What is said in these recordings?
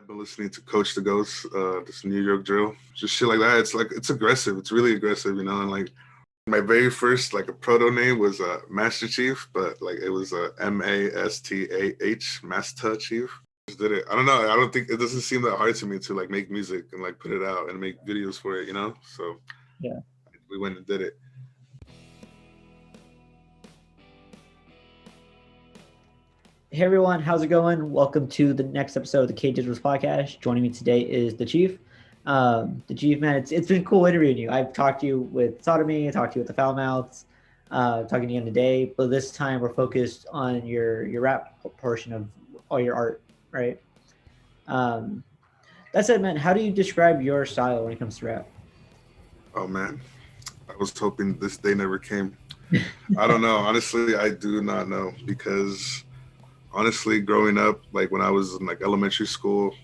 I've been listening to CoachDaGhost, this New York drill, just shit like that. It's aggressive. It's really aggressive, And like my very first like a proto name was Master Chief, but like it was Mastah, Master Chief. Just did it. I don't know. I don't think it doesn't seem that hard to me to like make music and like put it out and make videos for it, So yeah, we went and did it. Hey everyone, how's it going? Welcome to the next episode of the KDigitals podcast. Joining me today is DaChief. DaChief, man, it's been cool interviewing you. I've talked to you with Sodomy, I talked to you with the Foul Mouths, talking to you today, but this time we're focused on your rap portion of all your art, right? That said, man, how do you describe your style when it comes to rap? Oh man, I was hoping this day never came. I don't know. Honestly, I do not know because honestly, growing up, like when I was in like elementary school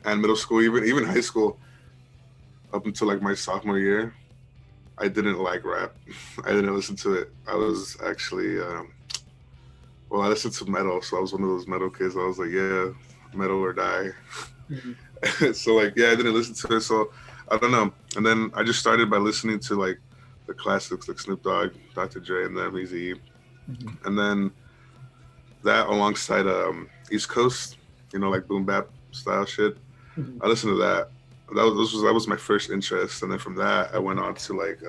and middle school, even high school, up until like my sophomore year, I didn't like rap. I didn't listen to it. I was actually, I listened to metal, so I was one of those metal kids. I was like, yeah, metal or die. Mm-hmm. So like, yeah, I didn't listen to it. So I don't know. And then I just started by listening to like the classics, like Snoop Dogg, Dr. Dre, and then Eazy-E. Mm-hmm. And then that alongside East Coast, like boom bap style shit. Mm-hmm. I listened to that. That was my first interest, and then from that I went on to like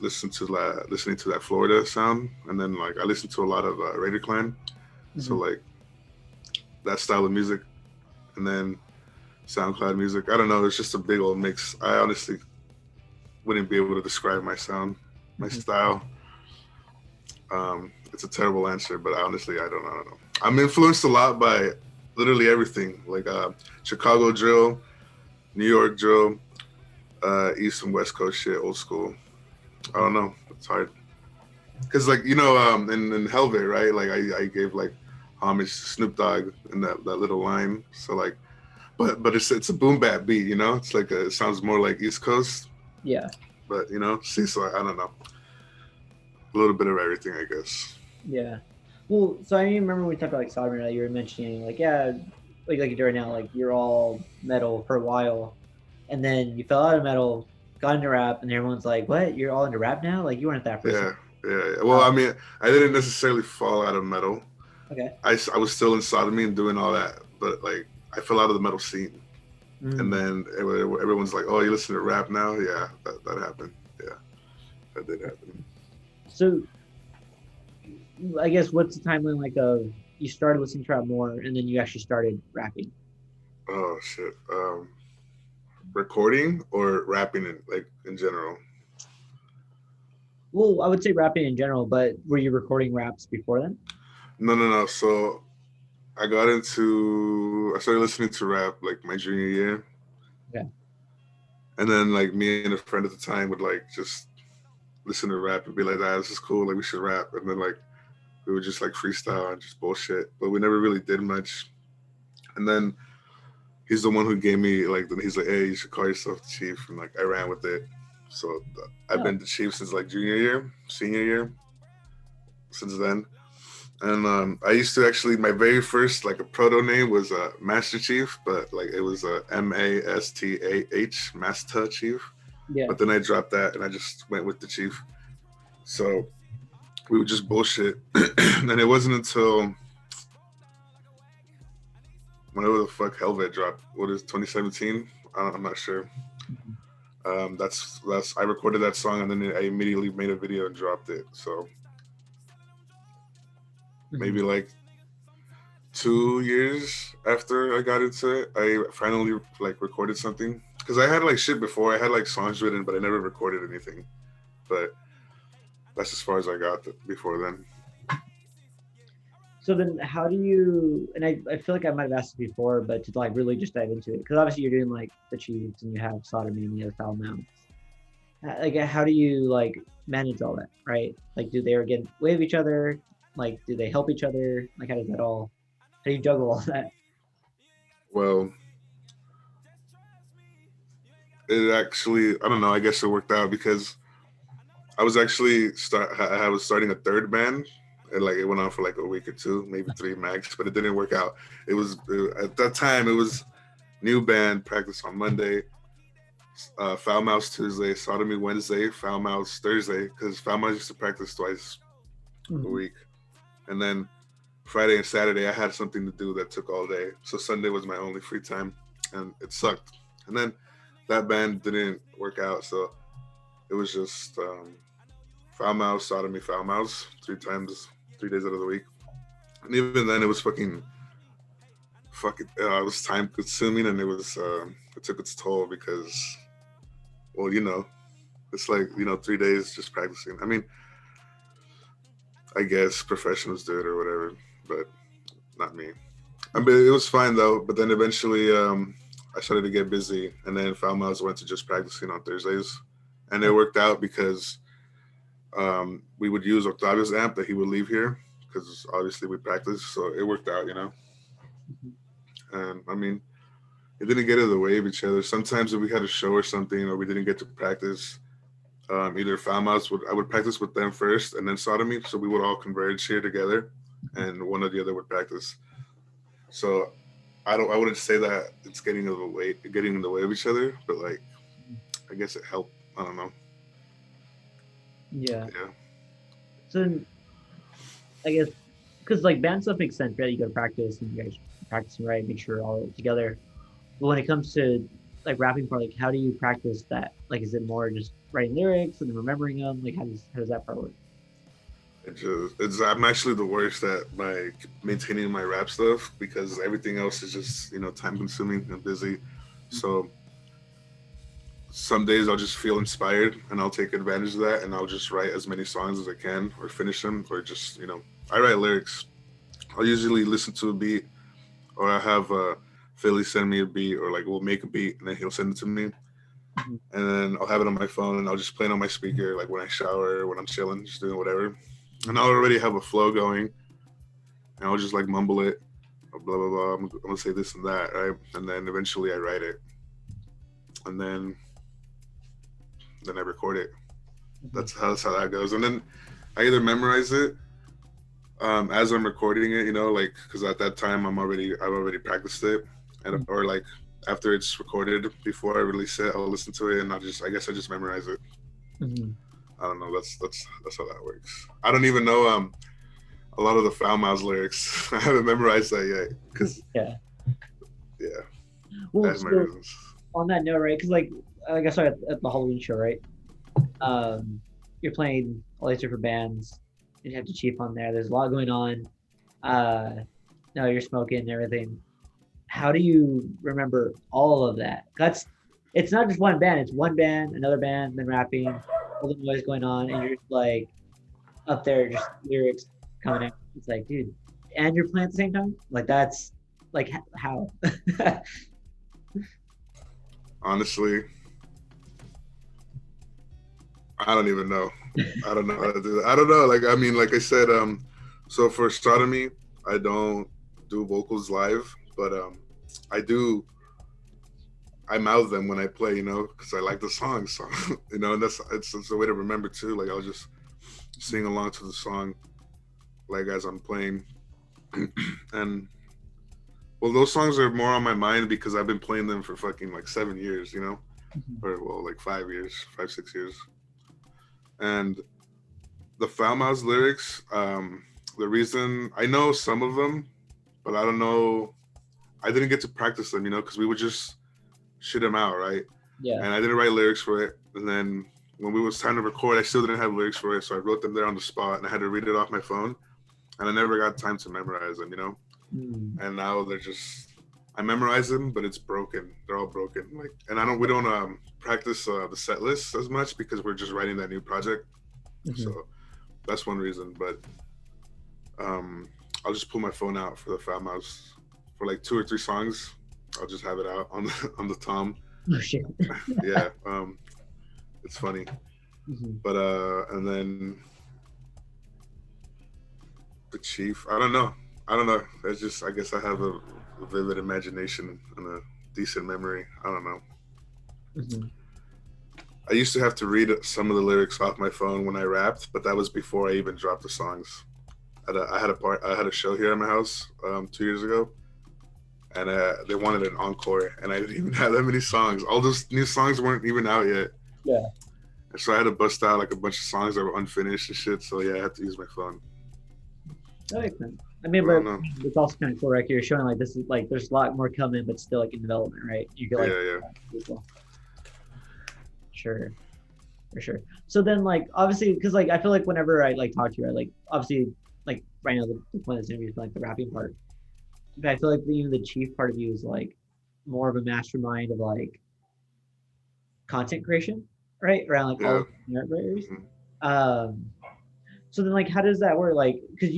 listening to that Florida sound, and then like I listened to a lot of Raider Clan, mm-hmm. So like that style of music, and then SoundCloud music. I don't know. It's just a big old mix. I honestly wouldn't be able to describe my sound, my mm-hmm. style. It's a terrible answer, but honestly, I don't know. I'm influenced a lot by literally everything, like Chicago drill, New York drill, East and West Coast shit, old school. I don't know. It's hard. Because like, in Helvet, right? Like I gave like homage to Snoop Dogg in that little line. So like, but it's a boom bap beat, It's like it sounds more like East Coast. Yeah. But so I don't know. A little bit of everything, I guess. Yeah. Well, so I remember we talked about like Sodomy, like you were mentioning, like, yeah, like you do right now, like you're all metal for a while, and then you fell out of metal, got into rap, and everyone's like, what? You're all into rap now? Like you weren't that person. Yeah. Well, I mean, I didn't necessarily fall out of metal. Okay. I was still in Sodomy and doing all that, but like I fell out of the metal scene. Mm. And then everyone's like, oh, you listen to rap now? Yeah, that happened. Yeah, that did happen. So I guess what's the timeline like of you started listening to rap more and then you actually started rapping? Oh shit. Recording or rapping in general? Well, I would say rapping in general, but were you recording raps before then? No. So I started listening to rap like my junior year. Okay. And then like me and a friend at the time would like just listen to rap and be like, this is cool, like we should rap. And then like we would just like freestyle and just bullshit, but we never really did much. And then he's the one who gave me like, he's like, hey, you should call yourself DaChief, and like I ran with it. So I've been DaChief since like senior year, since then. And I used to actually, my very first like a proto name was Master Chief, but like it was Mastah, Master Chief. Yeah. But then I dropped that and I just went with DaChief. So we would just bullshit. And it wasn't until whenever the fuck Helvet dropped, what is 2017? I'm not sure. Mm-hmm. That's I recorded that song and then I immediately made a video and dropped it. So maybe like 2 years after I got into it, I finally like recorded something. Because I had like shit before. I had like songs written, but I never recorded anything. But that's as far as I got before then. So then how do you, and I feel like I might have asked it before, but to like really just dive into it, because obviously you're doing like DaChief and you have Sodomy and you have Foul Mouths. Like how do you like manage all that, right? Like do they again wave each other? Like do they help each other? Like how do you juggle all that? Well, it actually, I don't know, I guess it worked out because I was actually starting a third band, and like it went on for like a week or two, maybe 3 max, but it didn't work out. At that time it was new band practice on Monday, Foul Mouse Tuesday, Sodomy Wednesday, Foul Mouse Thursday, because Foul Mouse used to practice twice a week, and then Friday and Saturday I had something to do that took all day, so Sunday was my only free time, and it sucked. And then that band didn't work out, so it was just Foul Mouse, Sodomy, Foul Mouse, 3 days out of the week. And even then it was it was time consuming, and it took its toll because, well, it's like, 3 days just practicing. I mean, I guess professionals do it or whatever, but not me. I mean, it was fine though, but then eventually I started to get busy, and then Foul Mouse went to just practicing on Thursdays, and it worked out because we would use Octavio's amp that he would leave here, because obviously we practice, so it worked out, And I mean, it didn't get in the way of each other. Sometimes if we had a show or something, or we didn't get to practice, either Foul Mouse I would practice with them first, and then Sodomy, so we would all converge here together, and one or the other would practice. So I wouldn't say that it's getting in the way of each other, but like, I guess it helped. I don't know. Yeah. So I guess, because like band stuff makes sense, right? You go to practice and you guys practice and write, make sure all together. But when it comes to like rapping part, like how do you practice that? Like, is it more just writing lyrics and then remembering them? Like, how does that part work? I'm actually the worst at like maintaining my rap stuff, because everything else is just time consuming and busy. So some days I'll just feel inspired and I'll take advantage of that, and I'll just write as many songs as I can, or finish them, or just I write lyrics. I'll usually listen to a beat, or I have Philly send me a beat, or like we'll make a beat and then he'll send it to me, and then I'll have it on my phone and I'll just play it on my speaker, like when I shower, when I'm chilling, just doing whatever. And I'll already have a flow going, and I'll just like mumble it, blah blah blah. I'm gonna say this and that, right? And then eventually I write it, and then I record it. That's how that goes. And then I either memorize it as I'm recording it, like, because at that time I've already practiced it, and or like after it's recorded, before I release it, I'll listen to it, and I guess I just memorize it. I don't know. That's how that works. I don't even know a lot of the Foul Mouse lyrics. I haven't memorized that yet, because yeah. Well, so on that note, right? Because like I saw at the Halloween show, right? You're playing all these different bands. You have DaChief on there. There's a lot going on. No, you're smoking and everything. How do you remember all of that? It's not just one band. It's one band, another band, then rapping, all the noise going on, and you're just like up there, just lyrics coming out. It's like, dude, and you're playing at the same time? Like, that's like how? Honestly, I don't even know. I don't know how to do that. I don't know. Like, I mean, like I said, so for Sodomy, I don't do vocals live, but I mouth them when I play, because I like the song. So, and it's a way to remember too. Like, I'll just sing along to the song, like as I'm playing. And well, those songs are more on my mind because I've been playing them for fucking like 7 years, or well, like 5 years, 5-6 years. And the Foul Mouse lyrics, the reason I know some of them, but I don't know, I didn't get to practice them, because we would just shit them out, right? Yeah. And I didn't write lyrics for it. And then when it was time to record, I still didn't have lyrics for it. So I wrote them there on the spot, and I had to read it off my phone. And I never got time to memorize them, And now I memorize them, but it's broken. They're all broken. Like, and we don't practice the set list as much because we're just writing that new project. So that's one reason. But I'll just pull my phone out for the Foul Mouse for like 2 or 3 songs. I'll just have it out on the tom. Oh shit. Yeah. It's funny. But and then DaChief, I don't know. It's just, I guess I have a vivid imagination and a decent memory. I don't know. I used to have to read some of the lyrics off my phone when I rapped, but that was before I even dropped the songs. I had a show here at my house 2 years ago, and they wanted an encore, and I didn't even have that many songs. All those new songs weren't even out yet. Yeah. And so I had to bust out like a bunch of songs that were unfinished and shit. So yeah, I had to use my phone. That makes sense. I mean, but it's also kind of cool, right? You're showing like this is like there's a lot more coming, but still like in development, right? You can like people. Sure, for sure. So then, like, obviously, because like I feel like whenever I like talk to you, right, like obviously, like right now the point of this interview is like the rapping part. But I feel like even the chief part of you is like more of a mastermind of like content creation, right? Around like all the writers. So then, like, how does that work? Like, because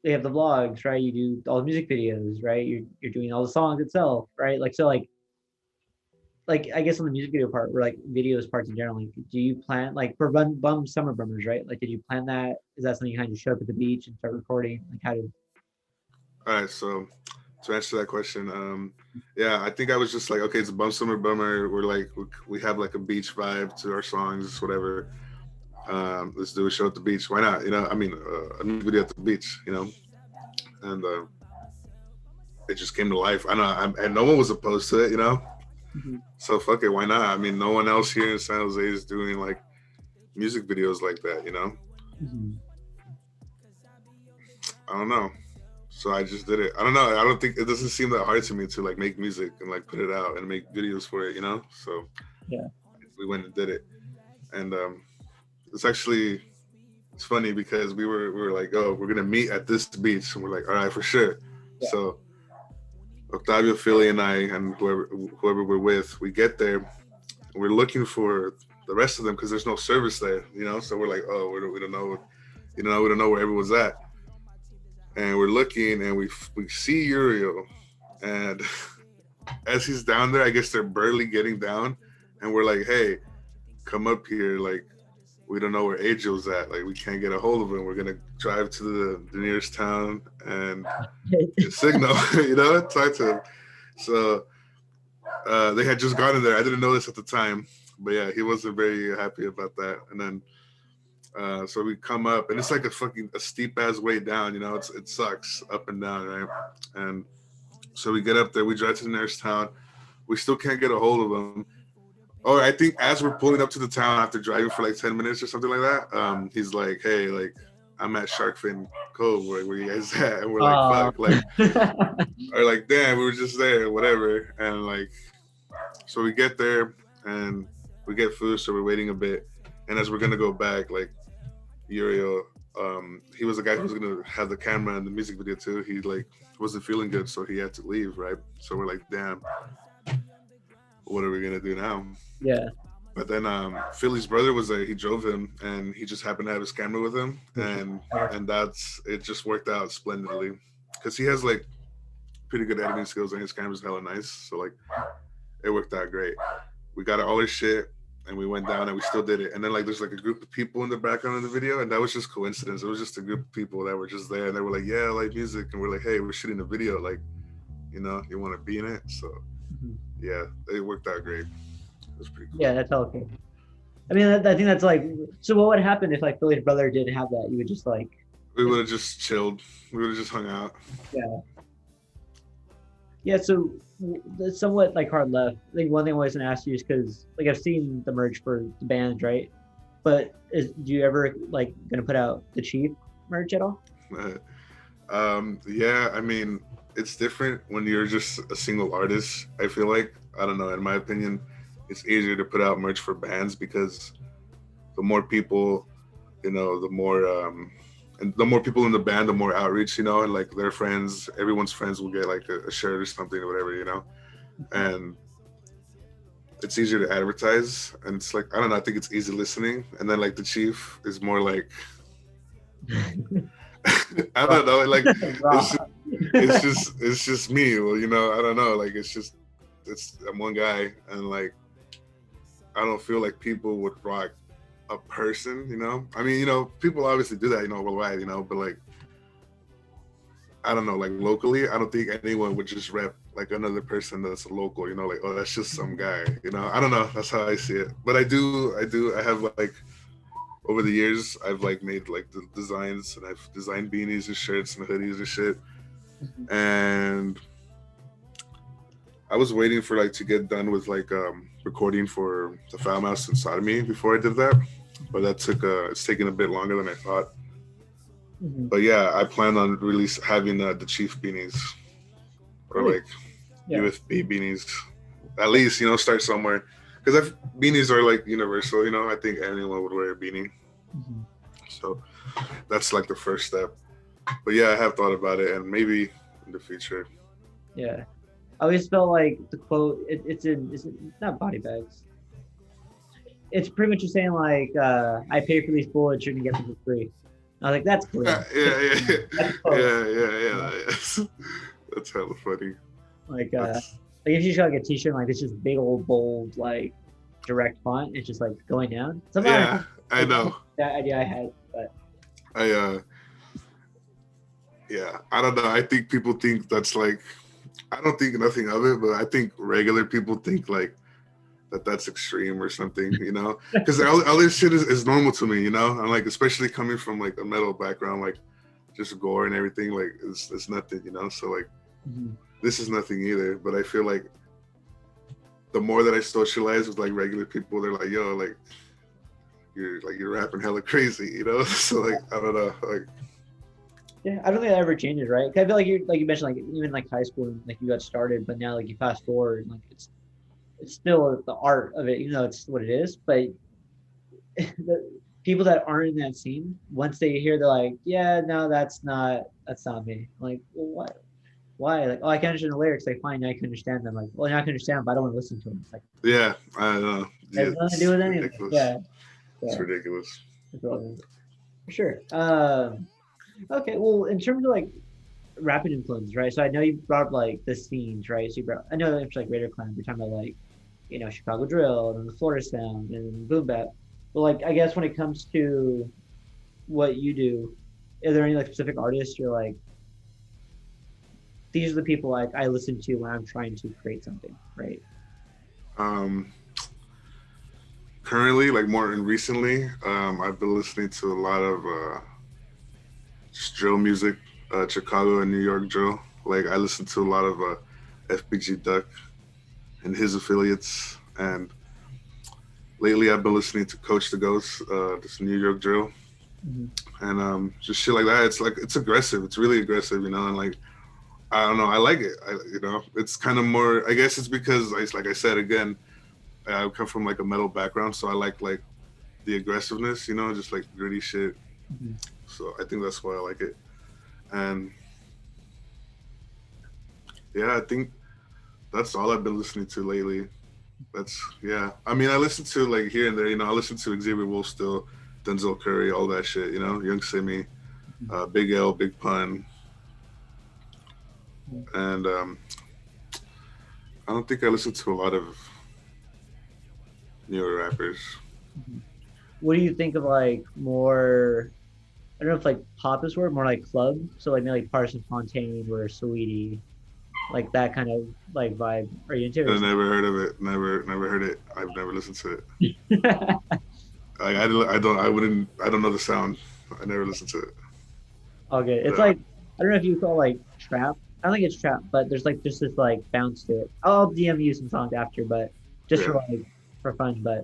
they have the vlogs, right? You do all the music videos, right? You're doing all the songs itself, right? Like, so like I guess on the music video part, or like videos parts in general, like, do you plan like for Bum Summer Bummers, right? Like, did you plan that? Is that something you kind of show up at the beach and start recording? Like, how did? All right, so to answer that question, yeah, I think I was just like, okay, it's a Bum Summer Bummer. We're like, we have like a beach vibe to our songs, whatever. Let's do a show at the beach. Why not? You know, I mean, a music video at the beach, you know, and it just came to life. I know, and no one was opposed to it, you know. Mm-hmm. So fuck it, why not? I mean, no one else here in San Jose is doing like music videos like that, you know. Mm-hmm. I don't know. So I just did it. I don't know. I don't think it doesn't seem that hard to me to like make music and like put it out and make videos for it, you know. So yeah, we went and did it, and it's funny because we were like, oh, we're gonna meet at this beach, and we're like, all right, for sure. Yeah. So Octavio, Philly, and I, and whoever we're with, we get there, and we're looking for the rest of them because there's no service there, you know. So we're like, oh, we don't know, you know, we don't know where everyone's at, and we're looking, and we see Uriel, and as he's down there, I guess they're barely getting down, and we're like, hey, come up here, like. We don't know where Agel's at. Like, we can't get a hold of him. We're gonna drive to the nearest town and signal, you know, talk to him. So they had just gotten there. I didn't know this at the time, but yeah, he wasn't very happy about that. And then so we come up, and it's like a steep ass way down. You know, it sucks up and down, right? And so we get up there. We drive to the nearest town. We still can't get a hold of him. Oh, I think as we're pulling up to the town after driving for like 10 minutes or something like that, he's like, hey, like, I'm at Sharkfin Cove, where you guys at? And we're like, fuck, like, or like, damn, we were just there, whatever. And like, so we get there and we get food, so we're waiting a bit. And as we're gonna go back, like, Uriel, he was the guy who was gonna have the camera and the music video too. He like wasn't feeling good, so he had to leave, right? So we're like, damn, what are we gonna do now? Yeah. But then Philly's brother was there. He drove him, and he just happened to have his camera with him, and it just worked out splendidly because he has like pretty good editing skills, and his camera's hella nice. So like, it worked out great. We got all our shit, and we went down, and we still did it. And then like, there's like a group of people in the background of the video, and that was just coincidence. It was just a group of people that were just there, and they were like, "Yeah, I like music," and we're like, "Hey, we're shooting a video. Like, you know, you want to be in it?" So yeah, it worked out great. It was pretty cool. Yeah, that's all cool. I mean, I think that's like, so what would happen if like Philly's brother didn't have that? You would just like... We would have just chilled. We would have just hung out. Yeah. Yeah, so it's somewhat like hard left. I think one thing I was going to ask you is because like I've seen the merch for the bands, right? But do you ever like going to put out DaChief merch at all? Yeah, I mean, it's different when you're just a single artist. I feel like, I don't know, in my opinion, it's easier to put out merch for bands because the more people, you know, the more and the more people in the band, the more outreach, you know, and like their friends, everyone's friends will get like a shirt or something or whatever, you know, and it's easier to advertise. And it's like, I don't know, I think it's easy listening. And then like DaChief is more like, I don't know, like it's just me. Well, you know, I don't know, like I'm one guy, and like I don't feel like people would rock a person, you know. I mean, you know, people obviously do that, you know, worldwide, you know, but like I don't know, like locally, I don't think anyone would just rep like another person that's a local, you know, like, oh, that's just some guy, you know. I don't know, that's how I see it. But I have like over the years, I've like made like the designs, and I've designed beanies and shirts and hoodies and shit. Mhm. And I was waiting for like to get done with like recording for the Foul Mouse and Sodomy before I did that, but that took it's taken a bit longer than I thought. Mhm. But yeah, I plan on having the DaChief beanies, or Really? like Yeah. UFB beanies. At least start somewhere, because beanies are like universal. I think anyone would wear a beanie. Mhm. So that's like the first step. But yeah, I have thought about it, and maybe in the future. Yeah. I always felt like the quote, it's not body bags. It's pretty much just saying like, I pay for these bullets, you're gonna get them for free. I was like, that's Yeah, clear. yeah, yeah, That's a quote. yeah. Yes. That's hella funny. Like, That's if you show like a t-shirt, like it's just big old bold, like direct font, it's just like going down. Somehow, yeah. I like know. that idea I had, but I yeah. I don't know. I think people think that's like. I don't think nothing of it, but I think regular people think like that's extreme or something, because all this shit is normal to me, and like especially coming from like a metal background, like just gore and everything, like it's nothing, so like Mhm. this is nothing either. But I feel like the more that I socialize with like regular people, they're like, yo, like you're rapping hella crazy, so like I don't know, like Yeah, I don't think that ever changes, right? 'Cause I feel like you mentioned, like even like high school, like you got started, but now like you fast forward, like it's still the art of it, even though it's what it is. But the people that aren't in that scene, once they hear, they're like, yeah, no, that's not me. I'm like, well, what? Why? Like, oh, I can understand the lyrics. Like, fine, I can understand them. Like, well, I can understand them, but I don't want to listen to them. It's like, yeah, I don't know, it yeah, has nothing to do it's with anything. ridiculous. Yeah, It's yeah, ridiculous. it's relevant. For sure. Okay, well, in terms of like rapid influence, right? So I know you brought up like the scenes, right? So I know it's like Raider Clan. We're talking about like, Chicago drill and the Florida sound and boom bap. But like, I guess when it comes to what you do, are there any like specific artists you're like, these are the people like I listen to when I'm trying to create something, right? Um, Currently, like more and recently, I've been listening to a lot of just drill music, Chicago and New York drill. Like I listen to a lot of FBG Duck and his affiliates, and lately I've been listening to CoachDaGhost, this New York drill, Mm-hmm. and just shit like that. It's like it's aggressive. It's really aggressive, and like I don't know, I like it. It's kind of more. I guess it's because, like I said again, I come from like a metal background, so I like the aggressiveness, just like gritty shit. Mm-hmm. So I think that's why I like it. And yeah, I think that's all I've been listening to lately. Yeah. I mean, I listen to like here and there, I listen to Xavier Wolf still, Denzel Curry, all that shit, Young Simi, Big L, Big Pun. And I don't think I listen to a lot of newer rappers. Mm-hmm. What do you think of like more? I don't know if like pop is word, more like club. So like maybe like Parson Fontaine or Saweetie, like that kind of like vibe. Are you into I it? never heard of it. Never heard it. I've never listened to it. Like, I don't know the sound. I never listened to it. all good. It's Yeah. like I don't know if you call it like trap. I don't think it's trap, but there's like just this like bounce to it. I'll DM you some songs after, but just Yeah. for fun, but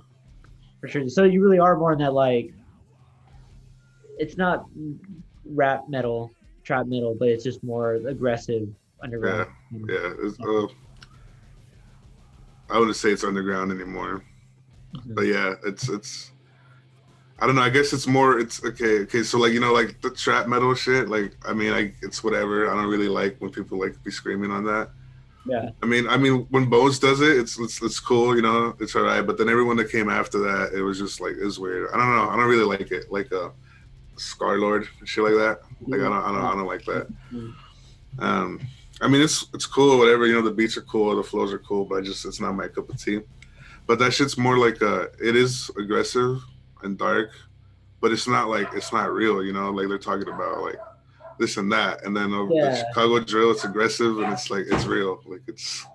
for sure. So you really are more in that like it's not rap metal, trap metal, but it's just more aggressive Yeah. underground. Yeah. I wouldn't say it's underground anymore. But Mhm. yeah, it's I don't know. I guess it's more. It's okay. So like like the trap metal shit. Like I mean, it's whatever. I don't really like when people like be screaming on that. Yeah. I mean, when Bones does it, it's cool. It's alright. But then everyone that came after that, it was just like it's weird. I don't know. I don't really like it. Like Scarlord and shit like that. Like I don't like that. Mhm. Um, I mean, it's cool. Whatever. The beats are cool. The flows are cool. But it's not my cup of tea. But that shit's more like it is aggressive and dark, but it's not real, like they're talking about like this and that, and then the Yeah. Chicago drill, it's aggressive and it's like it's real, like it's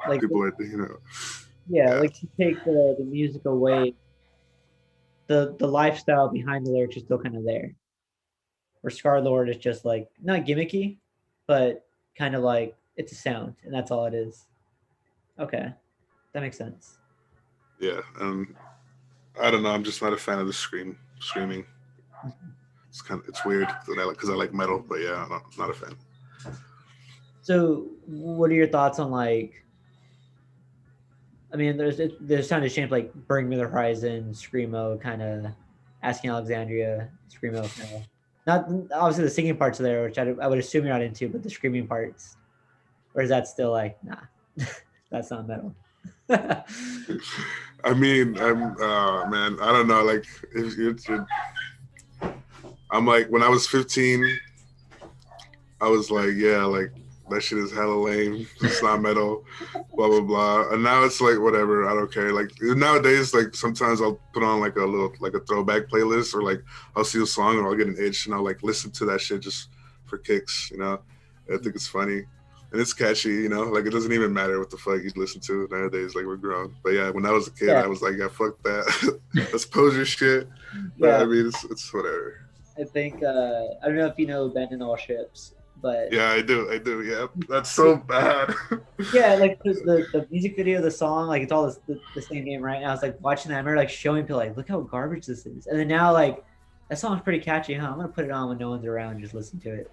Like people are yeah, yeah, like to take the music away, the lifestyle behind the lyrics is still kind of there. Where Scar Lord is just like not gimmicky, but kind of like it's a sound, and that's all it is. Okay, that makes sense. Yeah, I don't know. I'm just not a fan of the screaming. It's weird because I like metal, but yeah, I'm not a fan. So, what are your thoughts on like? I mean, there's kind of shaped like Bring Me the Horizon, Screamo, kind of Asking Alexandria, Screamo, kind of. Not obviously the singing parts are there, which I would assume you're not into, but the screaming parts, or is that still like nah, that's not metal? I mean, man, I don't know. Like, I'm like, when I was 15, I was like, yeah, like that shit is hella lame. It's not metal, blah blah blah. And now it's like whatever. I don't care. Like nowadays, like sometimes I'll put on like a throwback playlist, or like I'll see a song and I'll get an itch and I'll like listen to that shit just for kicks. You know, I think it's funny. And it's catchy, you know, like it doesn't even matter what the fuck you listen to nowadays. Like we're grown, but yeah, when I was a kid, I was like, yeah, fuck that. That's poser shit. But Yeah. I mean, it's whatever. I think I don't know if you know Bend in All Ships, but yeah, I do. Yeah, that's so bad. Yeah, like the music video, the song, like it's all the same game, right? And I was like watching that, I remember like showing people like, look how garbage this is, and then now like that song's pretty catchy, huh? I'm gonna put it on when no one's around, and just listen to it.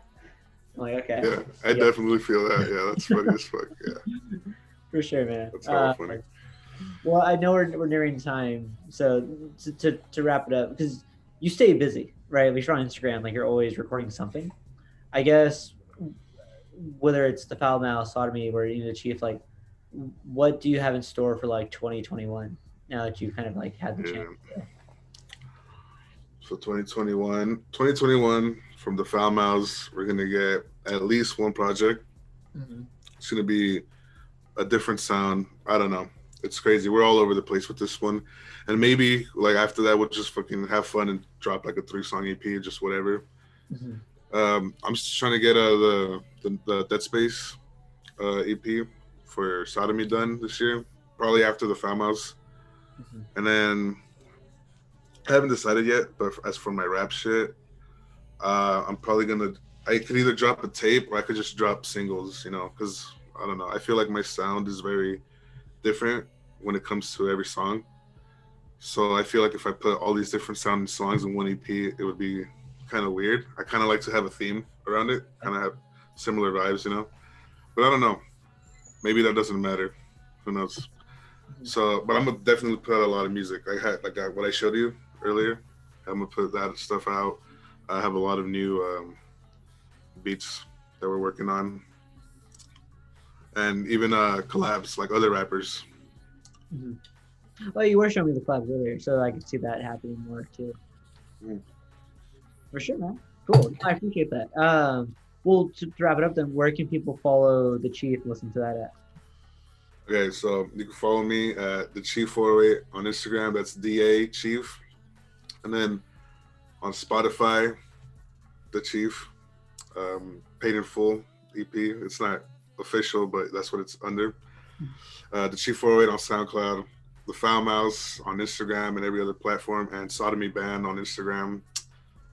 I'm like, okay. Yeah, I definitely feel that. Yeah, that's funny as fuck. Yeah, for sure, man. That's all funny. Well, I know we're nearing time, so to wrap it up, because you stay busy, right? At least you're on Instagram, like you're always recording something. I guess whether it's the Foul Mouse, Sodomy, or even DaChief, like what do you have in store for like 2021 now that you kind of like had the chance to... So 2021 from the Foul Mouse, we're gonna get at least one project. Mm-hmm. It's gonna be a different sound. I don't know. It's crazy. We're all over the place with this one, and maybe like after that we'll just fucking have fun and drop like a 3-song EP, just whatever. Mm-hmm. I'm just trying to get the Dead Space EP for Sodomy done this year, probably after the Foul Mouse. Mm-hmm. And then I haven't decided yet, but as for my rap shit, I'm probably I could either drop a tape or I could just drop singles, you know, because I don't know. I feel like my sound is very different when it comes to every song. So I feel like if I put all these different sounding songs in one EP, it would be kind of weird. I kind of like to have a theme around it, kind of have similar vibes, you know. But I don't know. Maybe that doesn't matter. Who knows? Mm-hmm. So, but I'm gonna definitely put out a lot of music. I had like what I showed you earlier. I'm gonna put that stuff out. I have a lot of new beats that we're working on, and even collabs like other rappers. Mm-hmm. Well, you were showing me the collabs earlier, so I could see that happening more too. Mm. For sure, man. Cool. I appreciate that. Well, to wrap it up, then, where can people follow DaChief and listen to that at? Okay, so you can follow me at DaChief408 on Instagram. That's DaChief. And then on Spotify, DaChief, Paid in Full EP. It's not official, but that's what it's under. DaChief408 on SoundCloud, The Foul Mouse on Instagram and every other platform, and Sodomy Band on Instagram.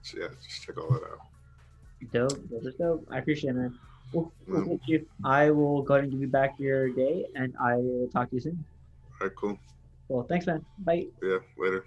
So yeah, just check all that out. Dope. I appreciate it, man. Well, Chief, I will go ahead and give you back your day, and I will talk to you soon. All right, cool. Well, thanks, man. Bye. Yeah, later.